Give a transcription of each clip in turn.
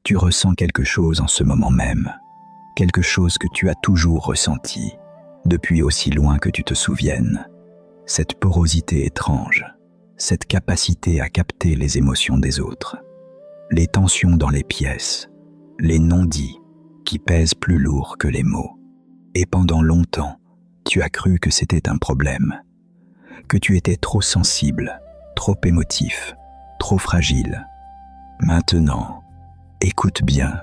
Tu ressens quelque chose en ce moment même, quelque chose que tu as toujours ressenti, depuis aussi loin que tu te souviennes. Cette porosité étrange, cette capacité à capter les émotions des autres, les tensions dans les pièces, les non-dits qui pèsent plus lourd que les mots. Et pendant longtemps, tu as cru que c'était un problème, que tu étais trop sensible, trop émotif, trop fragile. Maintenant, écoute bien,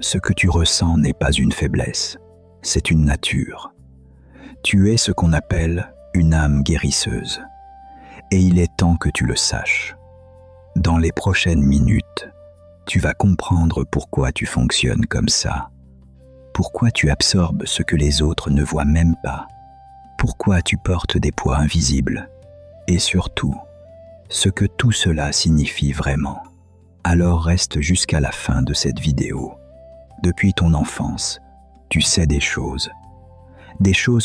ce que tu ressens n'est pas une faiblesse, c'est une nature. Tu es ce qu'on appelle une âme guérisseuse, et il est temps que tu le saches. Dans les prochaines minutes, tu vas comprendre pourquoi tu fonctionnes comme ça, pourquoi tu absorbes ce que les autres ne voient même pas, pourquoi tu portes des poids invisibles, et surtout, ce que tout cela signifie vraiment. Alors reste jusqu'à la fin de cette vidéo. Depuis ton enfance, tu sais des choses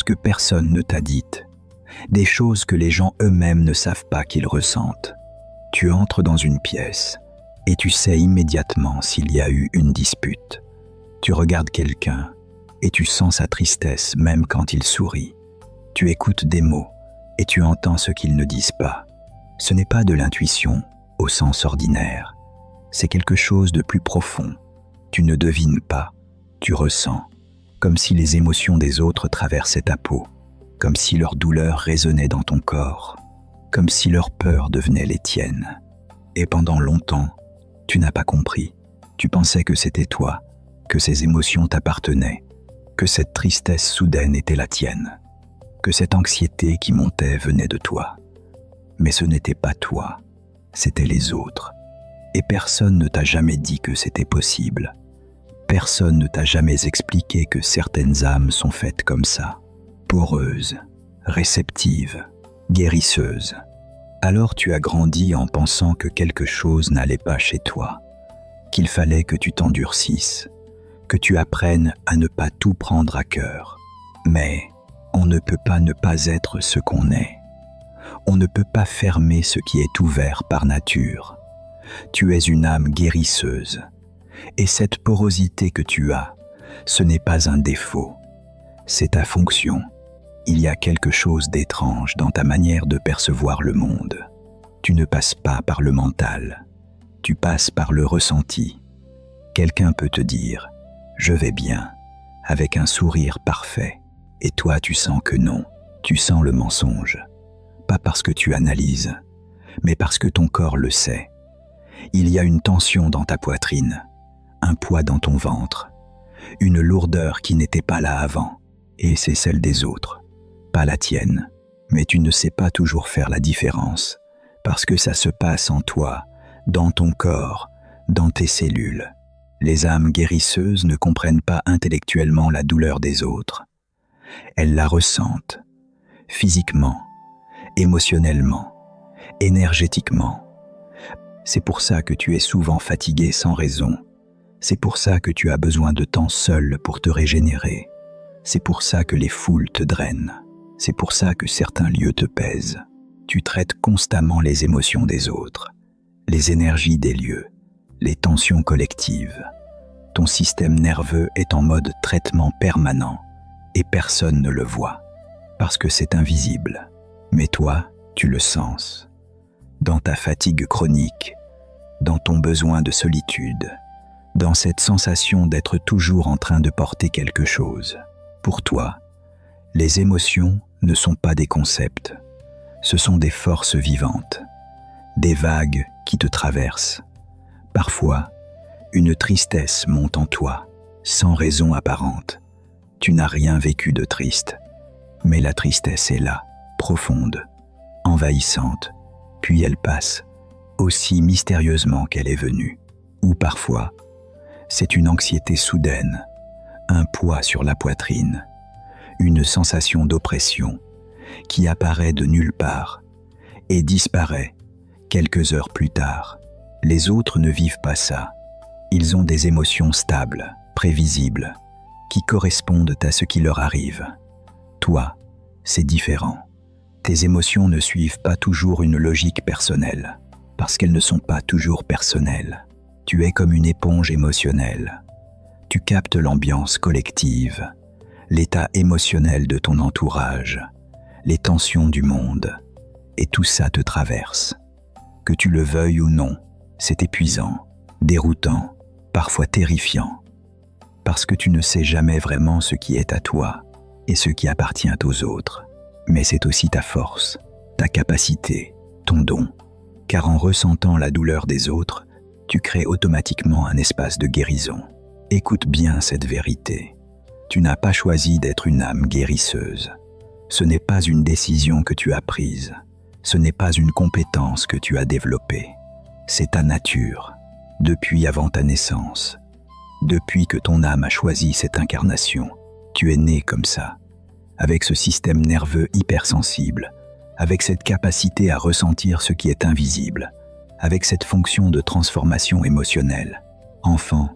que personne ne t'a dites, des choses que les gens eux-mêmes ne savent pas qu'ils ressentent. Tu entres dans une pièce et tu sais immédiatement s'il y a eu une dispute. Tu regardes quelqu'un et tu sens sa tristesse même quand il sourit. Tu écoutes des mots et tu entends ce qu'ils ne disent pas. Ce n'est pas de l'intuition au sens ordinaire. C'est quelque chose de plus profond. Tu ne devines pas, tu ressens, comme si les émotions des autres traversaient ta peau, comme si leur douleur résonnait dans ton corps, comme si leur peur devenait les tiennes. Et pendant longtemps, tu n'as pas compris. Tu pensais que c'était toi, que ces émotions t'appartenaient, que cette tristesse soudaine était la tienne, que cette anxiété qui montait venait de toi. Mais ce n'était pas toi, c'était les autres. Et personne ne t'a jamais dit que c'était possible. Personne ne t'a jamais expliqué que certaines âmes sont faites comme ça, poreuses, réceptives, guérisseuses. Alors tu as grandi en pensant que quelque chose n'allait pas chez toi, qu'il fallait que tu t'endurcisses, que tu apprennes à ne pas tout prendre à cœur. Mais on ne peut pas ne pas être ce qu'on est. On ne peut pas fermer ce qui est ouvert par nature. Tu es une âme guérisseuse. Et cette porosité que tu as, ce n'est pas un défaut. C'est ta fonction. Il y a quelque chose d'étrange dans ta manière de percevoir le monde. Tu ne passes pas par le mental. Tu passes par le ressenti. Quelqu'un peut te dire « je vais bien » avec un sourire parfait. Et toi, tu sens que non. Tu sens le mensonge. Pas parce que tu analyses, mais parce que ton corps le sait. Il y a une tension dans ta poitrine, un poids dans ton ventre, une lourdeur qui n'était pas là avant, et c'est celle des autres, pas la tienne. Mais tu ne sais pas toujours faire la différence, parce que ça se passe en toi, dans ton corps, dans tes cellules. Les âmes guérisseuses ne comprennent pas intellectuellement la douleur des autres. Elles la ressentent, physiquement, émotionnellement, énergétiquement. C'est pour ça que tu es souvent fatigué sans raison. C'est pour ça que tu as besoin de temps seul pour te régénérer. C'est pour ça que les foules te drainent. C'est pour ça que certains lieux te pèsent. Tu traites constamment les émotions des autres, les énergies des lieux, les tensions collectives. Ton système nerveux est en mode traitement permanent et personne ne le voit parce que c'est invisible. Mais toi, tu le sens. Dans ta fatigue chronique, dans ton besoin de solitude, dans cette sensation d'être toujours en train de porter quelque chose. Pour toi, les émotions ne sont pas des concepts, ce sont des forces vivantes, des vagues qui te traversent. Parfois, une tristesse monte en toi, sans raison apparente. Tu n'as rien vécu de triste, mais la tristesse est là, profonde, envahissante, puis elle passe, aussi mystérieusement qu'elle est venue. Ou parfois, c'est une anxiété soudaine, un poids sur la poitrine, une sensation d'oppression qui apparaît de nulle part et disparaît quelques heures plus tard. Les autres ne vivent pas ça. Ils ont des émotions stables, prévisibles, qui correspondent à ce qui leur arrive. Toi, c'est différent. Tes émotions ne suivent pas toujours une logique personnelle, parce qu'elles ne sont pas toujours personnelles. Tu es comme une éponge émotionnelle. Tu captes l'ambiance collective, l'état émotionnel de ton entourage, les tensions du monde, et tout ça te traverse. Que tu le veuilles ou non, c'est épuisant, déroutant, parfois terrifiant, parce que tu ne sais jamais vraiment ce qui est à toi et ce qui appartient aux autres. Mais c'est aussi ta force, ta capacité, ton don, car en ressentant la douleur des autres, tu crées automatiquement un espace de guérison. Écoute bien cette vérité. Tu n'as pas choisi d'être une âme guérisseuse. Ce n'est pas une décision que tu as prise. Ce n'est pas une compétence que tu as développée. C'est ta nature, depuis avant ta naissance. Depuis que ton âme a choisi cette incarnation, tu es né comme ça, avec ce système nerveux hypersensible, avec cette capacité à ressentir ce qui est invisible, avec cette fonction de transformation émotionnelle. Enfant,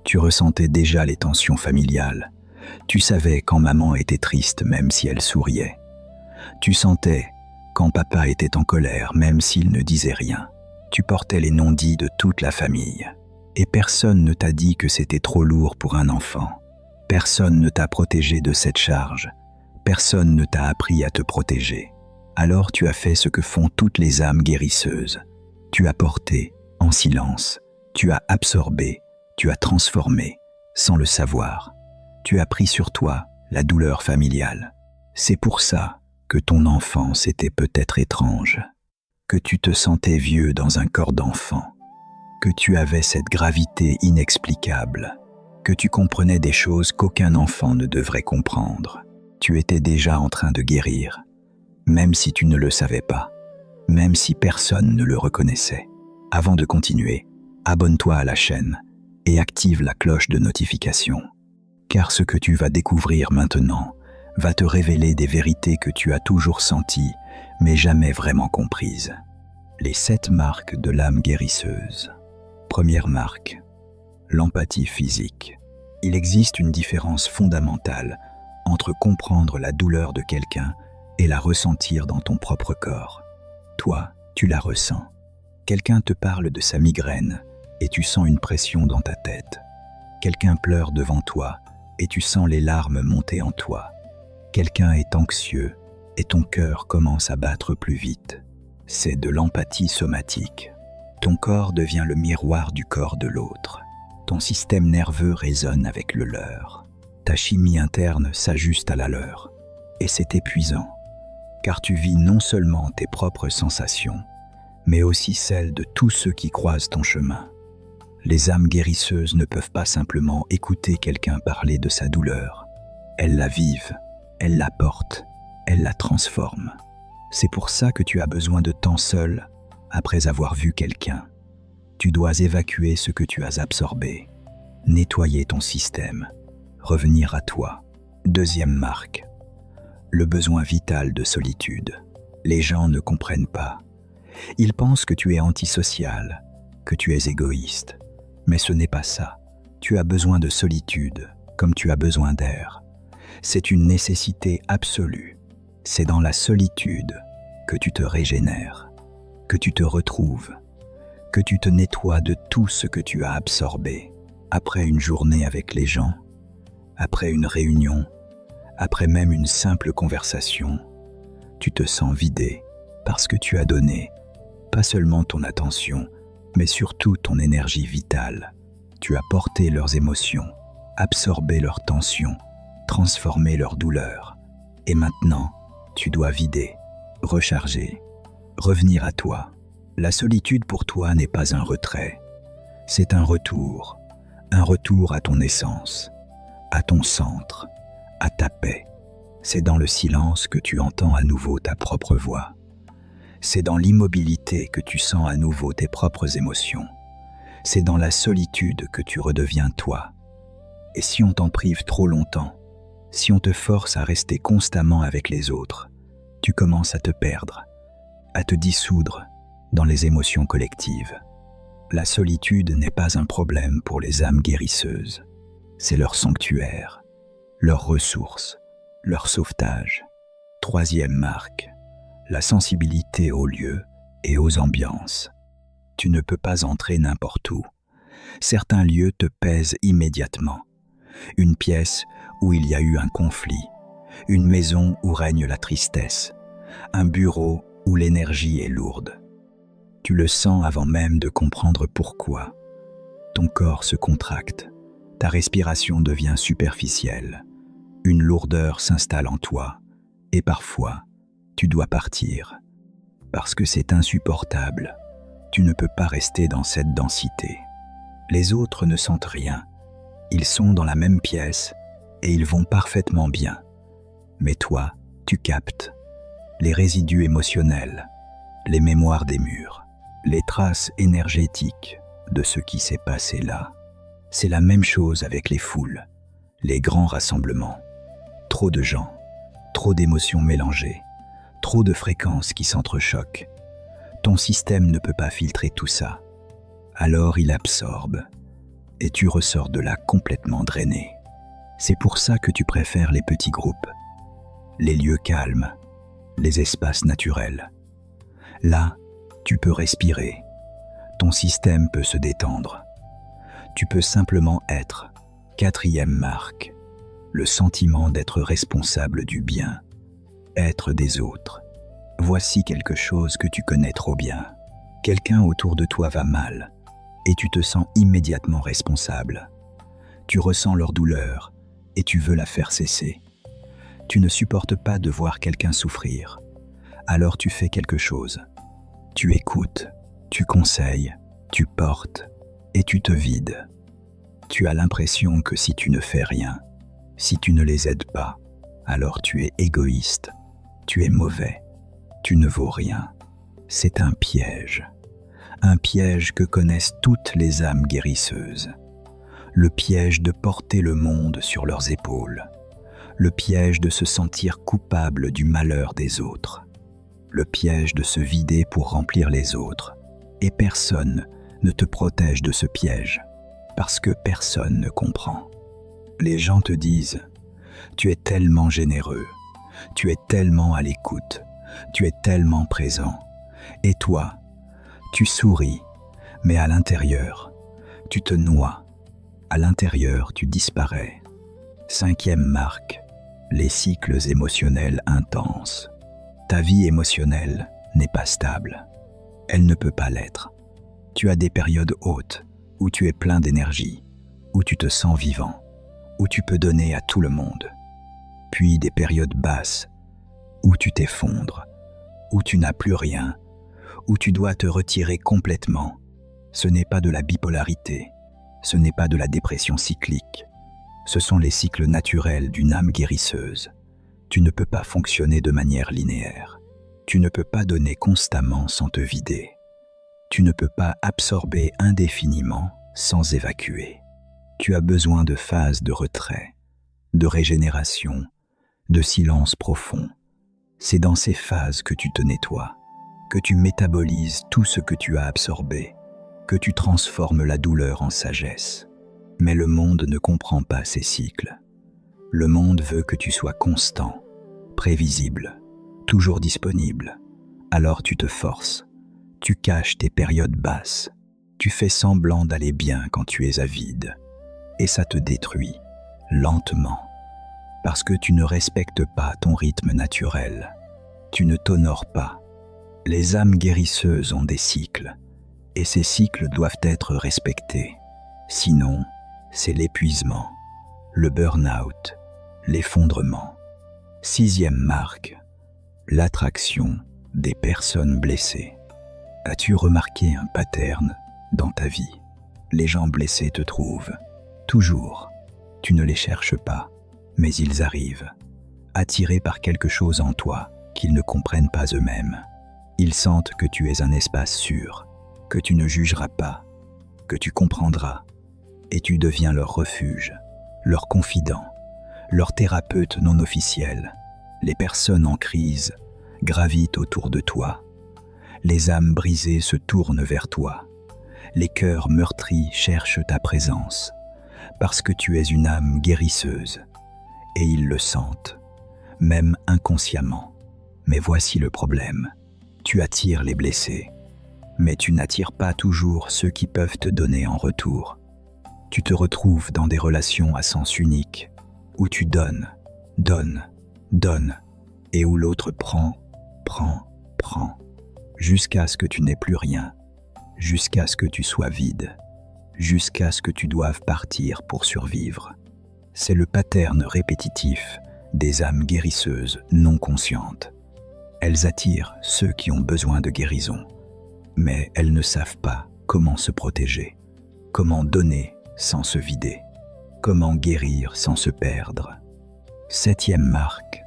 tu ressentais déjà les tensions familiales. Tu savais quand maman était triste même si elle souriait. Tu sentais quand papa était en colère même s'il ne disait rien. Tu portais les non-dits de toute la famille. Et personne ne t'a dit que c'était trop lourd pour un enfant. Personne ne t'a protégé de cette charge. Personne ne t'a appris à te protéger. Alors tu as fait ce que font toutes les âmes guérisseuses. Tu as porté, en silence. Tu as absorbé, tu as transformé, sans le savoir. Tu as pris sur toi la douleur familiale. C'est pour ça que ton enfance était peut-être étrange, que tu te sentais vieux dans un corps d'enfant, que tu avais cette gravité inexplicable, que tu comprenais des choses qu'aucun enfant ne devrait comprendre. Tu étais déjà en train de guérir, même si tu ne le savais pas, même si personne ne le reconnaissait. Avant de continuer, abonne-toi à la chaîne et active la cloche de notification, car ce que tu vas découvrir maintenant va te révéler des vérités que tu as toujours senties, mais jamais vraiment comprises. Les 7 marques de l'âme guérisseuse. Première marque, l'empathie physique. Il existe une différence fondamentale entre comprendre la douleur de quelqu'un et la ressentir dans ton propre corps. Toi, tu la ressens. Quelqu'un te parle de sa migraine et tu sens une pression dans ta tête. Quelqu'un pleure devant toi et tu sens les larmes monter en toi. Quelqu'un est anxieux et ton cœur commence à battre plus vite. C'est de l'empathie somatique. Ton corps devient le miroir du corps de l'autre. Ton système nerveux résonne avec le leur. Ta chimie interne s'ajuste à la leur. Et c'est épuisant, car tu vis non seulement tes propres sensations, mais aussi celles de tous ceux qui croisent ton chemin. Les âmes guérisseuses ne peuvent pas simplement écouter quelqu'un parler de sa douleur. Elles la vivent, elles la portent, elles la transforment. C'est pour ça que tu as besoin de temps seul après avoir vu quelqu'un. Tu dois évacuer ce que tu as absorbé, nettoyer ton système, revenir à toi. Deuxième marque, le besoin vital de solitude. Les gens ne comprennent pas. Ils pensent que tu es antisocial, que tu es égoïste. Mais ce n'est pas ça. Tu as besoin de solitude, comme tu as besoin d'air. C'est une nécessité absolue. C'est dans la solitude que tu te régénères, que tu te retrouves, que tu te nettoies de tout ce que tu as absorbé. Après une journée avec les gens, après une réunion, après même une simple conversation, tu te sens vidé parce que tu as donné, pas seulement ton attention, mais surtout ton énergie vitale. Tu as porté leurs émotions, absorbé leurs tensions, transformé leurs douleurs. Et maintenant, tu dois vider, recharger, revenir à toi. La solitude pour toi n'est pas un retrait, c'est un retour à ton essence, à ton centre, à ta paix. C'est dans le silence que tu entends à nouveau ta propre voix. C'est dans l'immobilité que tu sens à nouveau tes propres émotions. C'est dans la solitude que tu redeviens toi. Et si on t'en prive trop longtemps, si on te force à rester constamment avec les autres, tu commences à te perdre, à te dissoudre dans les émotions collectives. La solitude n'est pas un problème pour les âmes guérisseuses. C'est leur sanctuaire, leur ressource, leur sauvetage. Troisième marque, la sensibilité aux lieux et aux ambiances. Tu ne peux pas entrer n'importe où. Certains lieux te pèsent immédiatement. Une pièce où il y a eu un conflit, une maison où règne la tristesse, un bureau où l'énergie est lourde. Tu le sens avant même de comprendre pourquoi. Ton corps se contracte, ta respiration devient superficielle, une lourdeur s'installe en toi, et parfois, tu dois partir. Parce que c'est insupportable, tu ne peux pas rester dans cette densité. Les autres ne sentent rien, ils sont dans la même pièce et ils vont parfaitement bien. Mais toi, tu captes les résidus émotionnels, les mémoires des murs, les traces énergétiques de ce qui s'est passé là. C'est la même chose avec les foules, les grands rassemblements. Trop de gens, trop d'émotions mélangées, trop de fréquences qui s'entrechoquent. Ton système ne peut pas filtrer tout ça. Alors il absorbe, et tu ressors de là complètement drainé. C'est pour ça que tu préfères les petits groupes, les lieux calmes, les espaces naturels. Là, tu peux respirer, ton système peut se détendre. Tu peux simplement être. Quatrième marque, le sentiment d'être responsable du bien, être des autres. Voici quelque chose que tu connais trop bien. Quelqu'un autour de toi va mal et tu te sens immédiatement responsable. Tu ressens leur douleur et tu veux la faire cesser. Tu ne supportes pas de voir quelqu'un souffrir. Alors tu fais quelque chose. Tu écoutes, tu conseilles, tu portes et tu te vides. Tu as l'impression que si tu ne fais rien, si tu ne les aides pas, alors tu es égoïste, tu es mauvais, tu ne vaux rien. C'est un piège que connaissent toutes les âmes guérisseuses. Le piège de porter le monde sur leurs épaules, le piège de se sentir coupable du malheur des autres, le piège de se vider pour remplir les autres. Et personne ne te protège de ce piège, parce que personne ne comprend. Les gens te disent « Tu es tellement généreux, tu es tellement à l'écoute, tu es tellement présent. » Et toi, tu souris, mais à l'intérieur, tu te noies. À l'intérieur, tu disparais. Cinquième marque, les cycles émotionnels intenses. Ta vie émotionnelle n'est pas stable. Elle ne peut pas l'être. Tu as des périodes hautes où tu es plein d'énergie, où tu te sens vivant, où tu peux donner à tout le monde. Puis des périodes basses où tu t'effondres, où tu n'as plus rien, où tu dois te retirer complètement. Ce n'est pas de la bipolarité, ce n'est pas de la dépression cyclique. Ce sont les cycles naturels d'une âme guérisseuse. Tu ne peux pas fonctionner de manière linéaire. Tu ne peux pas donner constamment sans te vider. Tu ne peux pas absorber indéfiniment sans évacuer. Tu as besoin de phases de retrait, de régénération, de silence profond. C'est dans ces phases que tu te nettoies, que tu métabolises tout ce que tu as absorbé, que tu transformes la douleur en sagesse. Mais le monde ne comprend pas ces cycles. Le monde veut que tu sois constant, prévisible, toujours disponible. Alors tu te forces, tu caches tes périodes basses, tu fais semblant d'aller bien quand tu es à vide. Et ça te détruit, lentement, parce que tu ne respectes pas ton rythme naturel. Tu ne t'honores pas. Les âmes guérisseuses ont des cycles, et ces cycles doivent être respectés. Sinon, c'est l'épuisement, le burn-out, l'effondrement. Sixième marque, l'attraction des personnes blessées. As-tu remarqué un pattern dans ta vie? Les gens blessés te trouvent. Toujours. Tu ne les cherches pas, mais ils arrivent, attirés par quelque chose en toi qu'ils ne comprennent pas eux-mêmes. Ils sentent que tu es un espace sûr, que tu ne jugeras pas, que tu comprendras, et tu deviens leur refuge, leur confident, leur thérapeute non officiel. Les personnes en crise gravitent autour de toi. Les âmes brisées se tournent vers toi. Les cœurs meurtris cherchent ta présence, parce que tu es une âme guérisseuse, et ils le sentent, même inconsciemment. Mais voici le problème, tu attires les blessés. Mais tu n'attires pas toujours ceux qui peuvent te donner en retour. Tu te retrouves dans des relations à sens unique, où tu donnes, donnes, donnes, et où l'autre prend, prend, prend, jusqu'à ce que tu n'aies plus rien, jusqu'à ce que tu sois vide, jusqu'à ce que tu doives partir pour survivre. C'est le pattern répétitif des âmes guérisseuses non conscientes. Elles attirent ceux qui ont besoin de guérison, mais elles ne savent pas comment se protéger, comment donner sans se vider, comment guérir sans se perdre. 7e marque,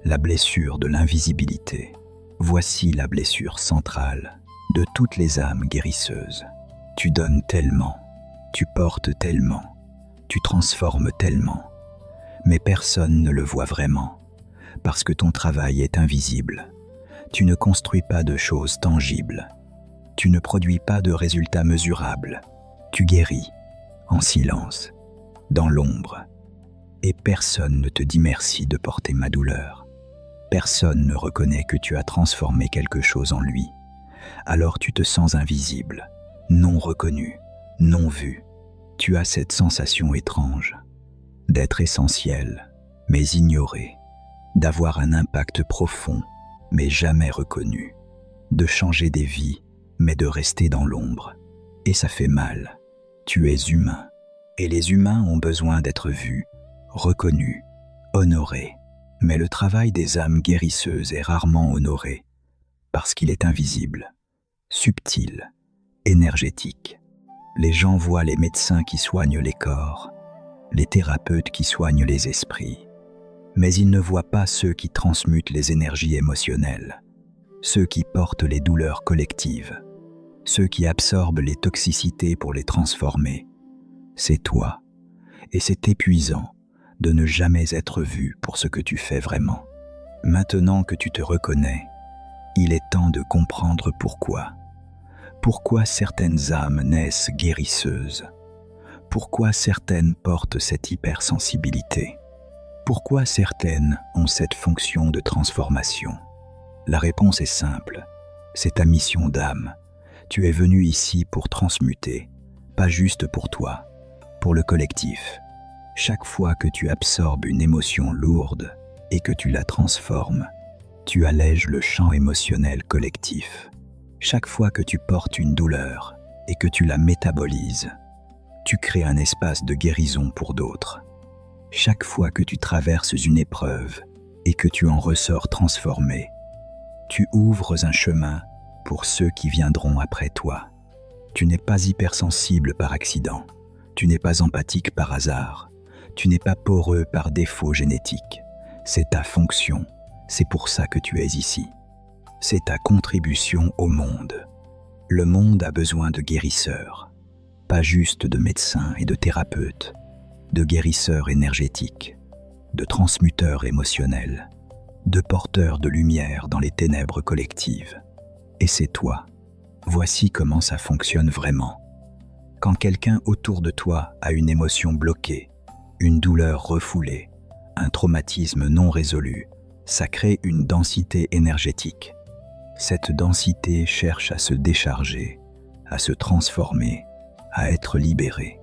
la blessure de l'invisibilité. Voici la blessure centrale de toutes les âmes guérisseuses. Tu donnes tellement, tu portes tellement, tu transformes tellement, mais personne ne le voit vraiment, parce que ton travail est invisible. Tu ne construis pas de choses tangibles. Tu ne produis pas de résultats mesurables. Tu guéris, en silence, dans l'ombre. Et personne ne te dit merci de porter ma douleur. Personne ne reconnaît que tu as transformé quelque chose en lui. Alors tu te sens invisible, non reconnu, non vu. Tu as cette sensation étrange d'être essentiel, mais ignoré, d'avoir un impact profond, mais jamais reconnu, de changer des vies, mais de rester dans l'ombre. Et ça fait mal. Tu es humain, et les humains ont besoin d'être vus, reconnus, honorés. Mais le travail des âmes guérisseuses est rarement honoré, parce qu'il est invisible, subtil, énergétique. Les gens voient les médecins qui soignent les corps, les thérapeutes qui soignent les esprits, mais ils ne voient pas ceux qui transmutent les énergies émotionnelles, ceux qui portent les douleurs collectives, ceux qui absorbent les toxicités pour les transformer. C'est toi, et c'est épuisant de ne jamais être vu pour ce que tu fais vraiment. Maintenant que tu te reconnais, il est temps de comprendre pourquoi. Pourquoi certaines âmes naissent guérisseuses? Pourquoi certaines portent cette hypersensibilité? Pourquoi certaines ont cette fonction de transformation? La réponse est simple, c'est ta mission d'âme. Tu es venu ici pour transmuter, pas juste pour toi, pour le collectif. Chaque fois que tu absorbes une émotion lourde et que tu la transformes, tu allèges le champ émotionnel collectif. Chaque fois que tu portes une douleur et que tu la métabolises, tu crées un espace de guérison pour d'autres. Chaque fois que tu traverses une épreuve et que tu en ressors transformé, tu ouvres un chemin pour ceux qui viendront après toi. Tu n'es pas hypersensible par accident, tu n'es pas empathique par hasard, tu n'es pas poreux par défaut génétique. C'est ta fonction, c'est pour ça que tu es ici. C'est ta contribution au monde. Le monde a besoin de guérisseurs, pas juste de médecins et de thérapeutes, de guérisseurs énergétiques, de transmuteurs émotionnels, de porteurs de lumière dans les ténèbres collectives. Et c'est toi. Voici comment ça fonctionne vraiment. Quand quelqu'un autour de toi a une émotion bloquée, une douleur refoulée, un traumatisme non résolu, ça crée une densité énergétique. Cette densité cherche à se décharger, à se transformer, à être libérée.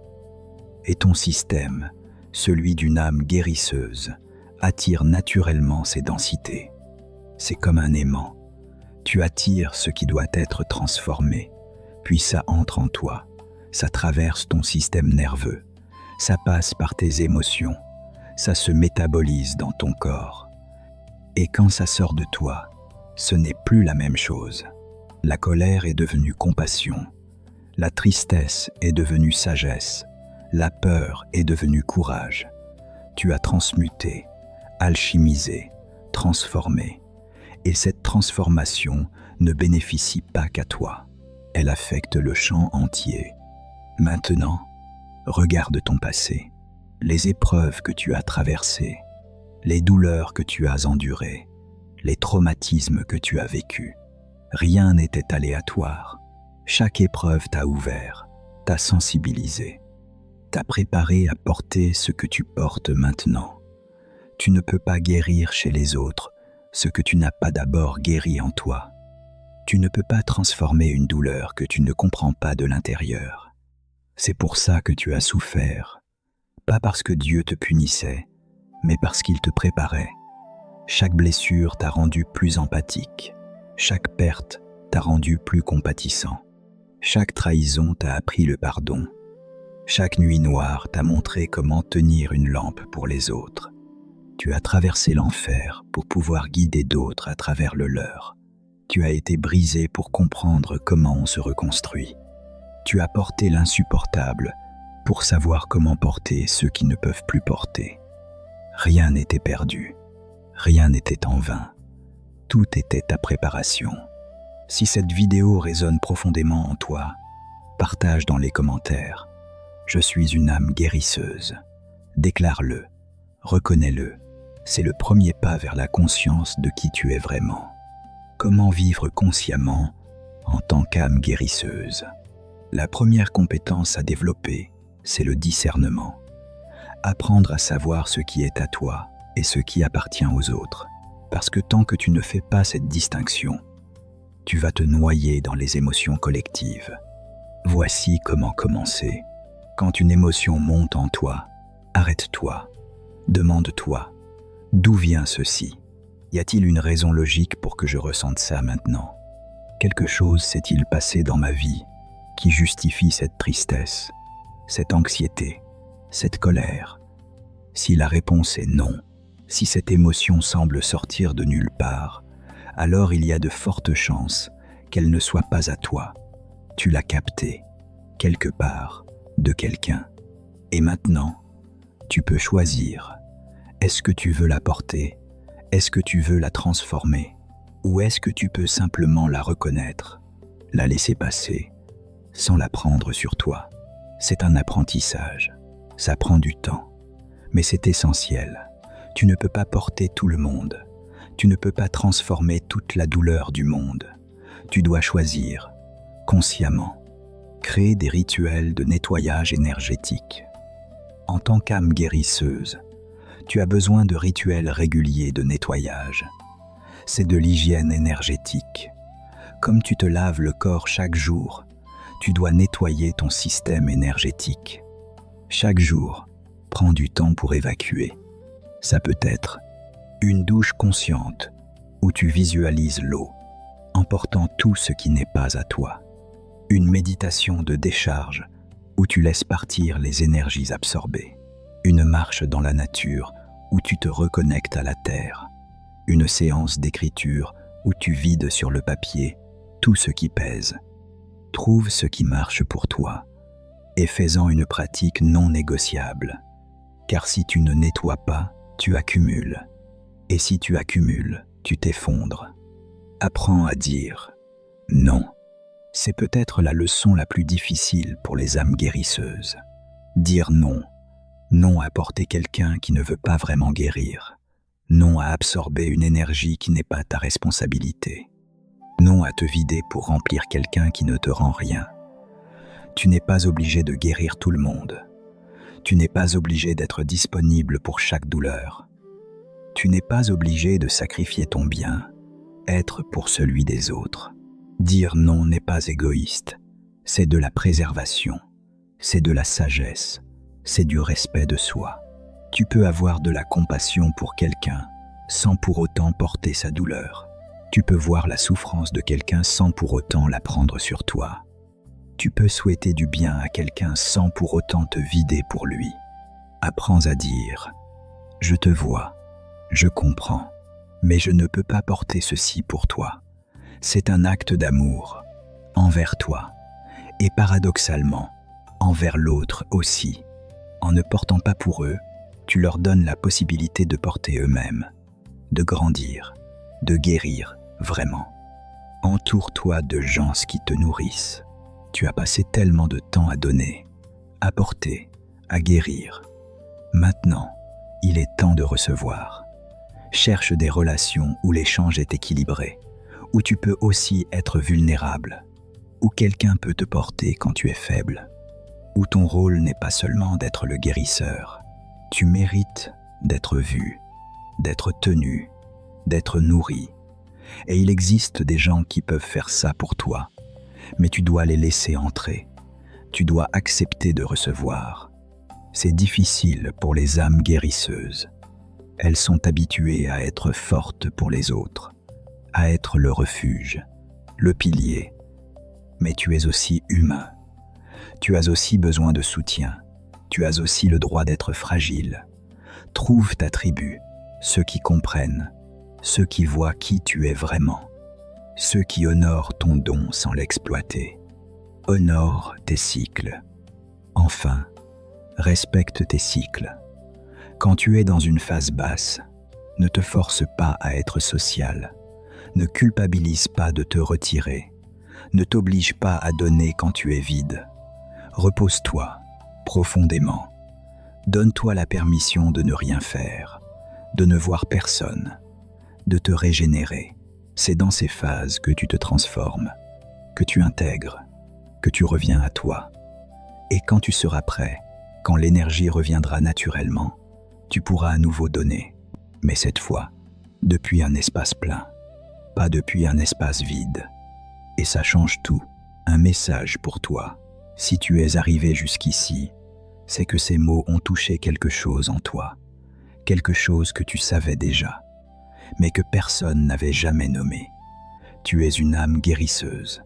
Et ton système, celui d'une âme guérisseuse, attire naturellement ces densités. C'est comme un aimant. Tu attires ce qui doit être transformé, puis ça entre en toi, ça traverse ton système nerveux, ça passe par tes émotions, ça se métabolise dans ton corps. Et quand ça sort de toi, ce n'est plus la même chose. La colère est devenue compassion, la tristesse est devenue sagesse, la peur est devenue courage. Tu as transmuté, alchimisé, transformé. Et cette transformation ne bénéficie pas qu'à toi. Elle affecte le champ entier. Maintenant, regarde ton passé, les épreuves que tu as traversées, les douleurs que tu as endurées, les traumatismes que tu as vécus. Rien n'était aléatoire. Chaque épreuve t'a ouvert, t'a sensibilisé, t'a préparé à porter ce que tu portes maintenant. Tu ne peux pas guérir chez les autres ce que tu n'as pas d'abord guéri en toi. Tu ne peux pas transformer une douleur que tu ne comprends pas de l'intérieur. C'est pour ça que tu as souffert, pas parce que Dieu te punissait, mais parce qu'il te préparait. Chaque blessure t'a rendu plus empathique, chaque perte t'a rendu plus compatissant, chaque trahison t'a appris le pardon, chaque nuit noire t'a montré comment tenir une lampe pour les autres. Tu as traversé l'enfer pour pouvoir guider d'autres à travers le leur. Tu as été brisé pour comprendre comment on se reconstruit. Tu as porté l'insupportable pour savoir comment porter ceux qui ne peuvent plus porter. Rien n'était perdu, rien n'était en vain. Tout était ta préparation. Si cette vidéo résonne profondément en toi, partage dans les commentaires. Je suis une âme guérisseuse. Déclare-le, reconnais-le. C'est le premier pas vers la conscience de qui tu es vraiment. Comment vivre consciemment en tant qu'âme guérisseuse? La première compétence à développer, c'est le discernement. Apprendre à savoir ce qui est à toi et ce qui appartient aux autres. Parce que tant que tu ne fais pas cette distinction, tu vas te noyer dans les émotions collectives. Voici comment commencer. Quand une émotion monte en toi, arrête-toi. Demande-toi, d'où vient ceci? Y a-t-il une raison logique pour que je ressente ça maintenant? Quelque chose s'est-il passé dans ma vie qui justifie cette tristesse, cette anxiété, cette colère? Si la réponse est non, si cette émotion semble sortir de nulle part, alors il y a de fortes chances qu'elle ne soit pas à toi. Tu l'as captée, quelque part, de quelqu'un. Et maintenant, tu peux choisir. Est-ce que tu veux la porter? Est-ce que tu veux la transformer? Ou est-ce que tu peux simplement la reconnaître, la laisser passer, sans la prendre sur toi? C'est un apprentissage. Ça prend du temps. Mais c'est essentiel. Tu ne peux pas porter tout le monde. Tu ne peux pas transformer toute la douleur du monde. Tu dois choisir, consciemment, créer des rituels de nettoyage énergétique. En tant qu'âme guérisseuse, tu as besoin de rituels réguliers de nettoyage. C'est de l'hygiène énergétique. Comme tu te laves le corps chaque jour, tu dois nettoyer ton système énergétique. Chaque jour, prends du temps pour évacuer. Ça peut être une douche consciente où tu visualises l'eau, emportant tout ce qui n'est pas à toi. Une méditation de décharge où tu laisses partir les énergies absorbées. Une marche dans la nature où tu te reconnectes à la terre. Une séance d'écriture où tu vides sur le papier tout ce qui pèse. Trouve ce qui marche pour toi et fais-en une pratique non négociable. Car si tu ne nettoies pas, tu accumules. Et si tu accumules, tu t'effondres. Apprends à dire non. C'est peut-être la leçon la plus difficile pour les âmes guérisseuses. Dire non. Non à porter quelqu'un qui ne veut pas vraiment guérir. Non à absorber une énergie qui n'est pas ta responsabilité. Non à te vider pour remplir quelqu'un qui ne te rend rien. Tu n'es pas obligé de guérir tout le monde. Tu n'es pas obligé d'être disponible pour chaque douleur. Tu n'es pas obligé de sacrifier ton bien, être pour celui des autres. Dire non n'est pas égoïste, c'est de la préservation, c'est de la sagesse, c'est du respect de soi. Tu peux avoir de la compassion pour quelqu'un sans pour autant porter sa douleur. Tu peux voir la souffrance de quelqu'un sans pour autant la prendre sur toi. Tu peux souhaiter du bien à quelqu'un sans pour autant te vider pour lui. Apprends à dire « Je te vois, je comprends, mais je ne peux pas porter ceci pour toi. » C'est un acte d'amour envers toi et paradoxalement envers l'autre aussi. En ne portant pas pour eux, tu leur donnes la possibilité de porter eux-mêmes, de grandir, de guérir vraiment. Entoure-toi de gens qui te nourrissent. Tu as passé tellement de temps à donner, à porter, à guérir. Maintenant, il est temps de recevoir. Cherche des relations où l'échange est équilibré, où tu peux aussi être vulnérable, où quelqu'un peut te porter quand tu es faible, où ton rôle n'est pas seulement d'être le guérisseur. Tu mérites d'être vu, d'être tenu, d'être nourri. Et il existe des gens qui peuvent faire ça pour toi. Mais tu dois les laisser entrer. Tu dois accepter de recevoir. C'est difficile pour les âmes guérisseuses. Elles sont habituées à être fortes pour les autres, à être le refuge, le pilier. Mais tu es aussi humain. Tu as aussi besoin de soutien. Tu as aussi le droit d'être fragile. Trouve ta tribu, ceux qui comprennent, ceux qui voient qui tu es vraiment, ceux qui honorent ton don sans l'exploiter. Honore tes cycles. Enfin, respecte tes cycles. Quand tu es dans une phase basse, ne te force pas à être social. Ne culpabilise pas de te retirer. Ne t'oblige pas à donner quand tu es vide. Repose-toi profondément. Donne-toi la permission de ne rien faire, de ne voir personne, de te régénérer. C'est dans ces phases que tu te transformes, que tu intègres, que tu reviens à toi. Et quand tu seras prêt, quand l'énergie reviendra naturellement, tu pourras à nouveau donner, mais cette fois, depuis un espace plein, pas depuis un espace vide. Et ça change tout. Un message pour toi. Si tu es arrivé jusqu'ici, c'est que ces mots ont touché quelque chose en toi, quelque chose que tu savais déjà, mais que personne n'avait jamais nommé. Tu es une âme guérisseuse,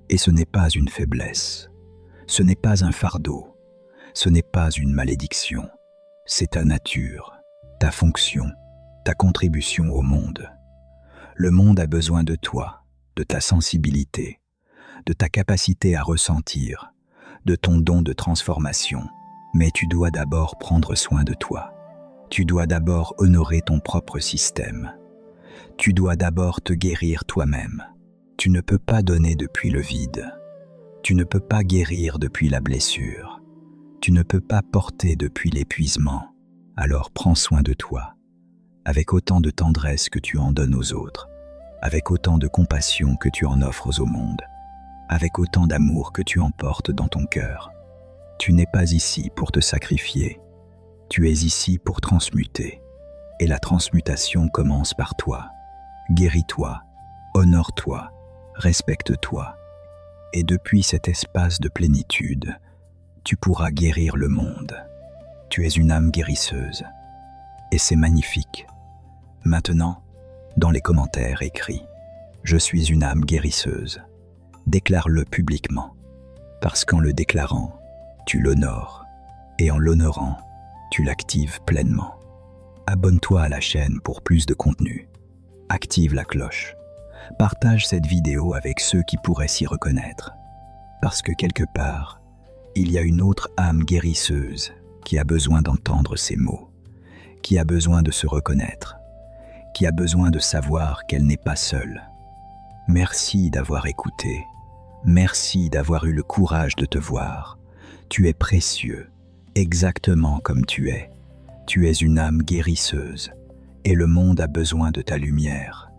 et ce n'est pas une faiblesse, ce n'est pas un fardeau, ce n'est pas une malédiction, c'est ta nature, ta fonction, ta contribution au monde. Le monde a besoin de toi, de ta sensibilité, de ta capacité à ressentir, de ton don de transformation. Mais tu dois d'abord prendre soin de toi. Tu dois d'abord honorer ton propre système. Tu dois d'abord te guérir toi-même. Tu ne peux pas donner depuis le vide. Tu ne peux pas guérir depuis la blessure. Tu ne peux pas porter depuis l'épuisement. Alors prends soin de toi, avec autant de tendresse que tu en donnes aux autres, avec autant de compassion que tu en offres au monde, avec autant d'amour que tu emportes dans ton cœur. Tu n'es pas ici pour te sacrifier, tu es ici pour transmuter. Et la transmutation commence par toi. Guéris-toi, honore-toi, respecte-toi. Et depuis cet espace de plénitude, tu pourras guérir le monde. Tu es une âme guérisseuse. Et c'est magnifique. Maintenant, dans les commentaires, écris « Je suis une âme guérisseuse ». Déclare-le publiquement, parce qu'en le déclarant, tu l'honores, et en l'honorant, tu l'actives pleinement. Abonne-toi à la chaîne pour plus de contenu. Active la cloche. Partage cette vidéo avec ceux qui pourraient s'y reconnaître. Parce que quelque part, il y a une autre âme guérisseuse qui a besoin d'entendre ces mots, qui a besoin de se reconnaître, qui a besoin de savoir qu'elle n'est pas seule. Merci d'avoir écouté. Merci d'avoir eu le courage de te voir. Tu es précieux, exactement comme tu es. Tu es une âme guérisseuse, et le monde a besoin de ta lumière.